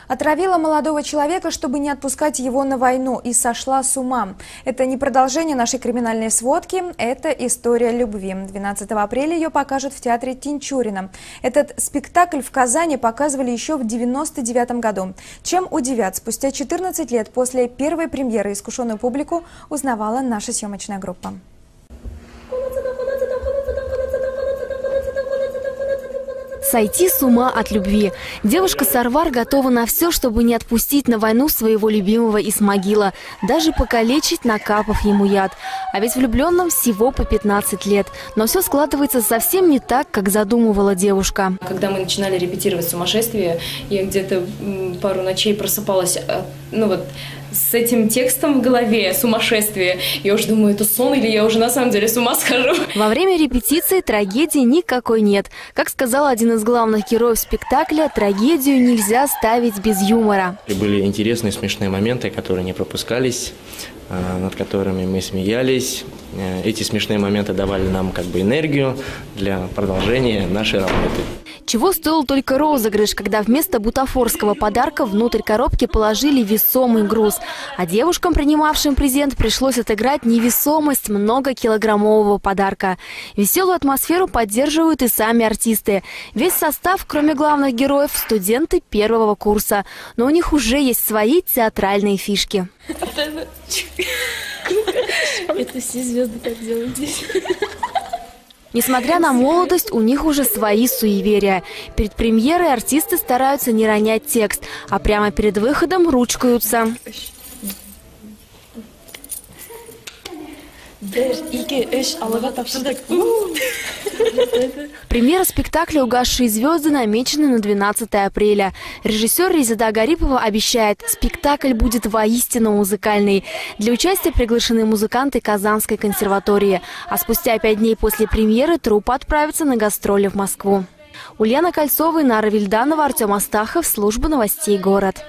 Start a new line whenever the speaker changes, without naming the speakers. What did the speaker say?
Отравила молодого человека, чтобы не отпускать его на войну, и сошла с ума. Это не продолжение нашей криминальной сводки, это история любви. 12 апреля ее покажут в театре Тинчурина. Этот спектакль в Казани показывали еще в 1999 году. Чем удивят, спустя 14 лет после первой премьеры искушенную публику узнавала наша съемочная группа.
Сойти с ума от любви. Девушка Сарвар готова на все, чтобы не отпустить на войну своего любимого Исмагила, даже покалечить, накапав ему яд. А ведь влюбленным всего по 15 лет. Но все складывается совсем не так, как задумывала девушка.
Когда мы начинали репетировать «Сумасшествие», я где-то пару ночей просыпалась, с этим текстом в голове «Сумасшествие». Я уже думаю, это сон или я уже на самом деле с ума схожу.
Во время репетиции трагедии никакой нет. Как сказал один из главных героев спектакля, трагедию нельзя ставить без юмора.
Были интересные, смешные моменты, которые не пропускались, над которыми мы смеялись. Эти смешные моменты давали нам энергию для продолжения нашей работы.
Чего стоил только розыгрыш, когда вместо бутафорского подарка внутрь коробки положили весомый груз. А девушкам, принимавшим презент, пришлось отыграть невесомость многокилограммового подарка. Веселую атмосферу поддерживают и сами артисты. Весь состав, кроме главных героев, студенты первого курса. Но у них уже есть свои театральные фишки.
Это все звезды так делают здесь.
Несмотря на молодость, у них уже свои суеверия. Перед премьерой артисты стараются не ронять текст, а прямо перед выходом ручкаются. Премьера спектакля «Угасшие звезды» намечена на 12 апреля. Режиссер Резеда Гарипова обещает, спектакль будет воистину музыкальный. Для участия приглашены музыканты Казанской консерватории. А спустя 5 дней после премьеры труппа отправится на гастроли в Москву. Ульяна Кольцова, Нара Вильданова, Артем Астахов, служба новостей «Город».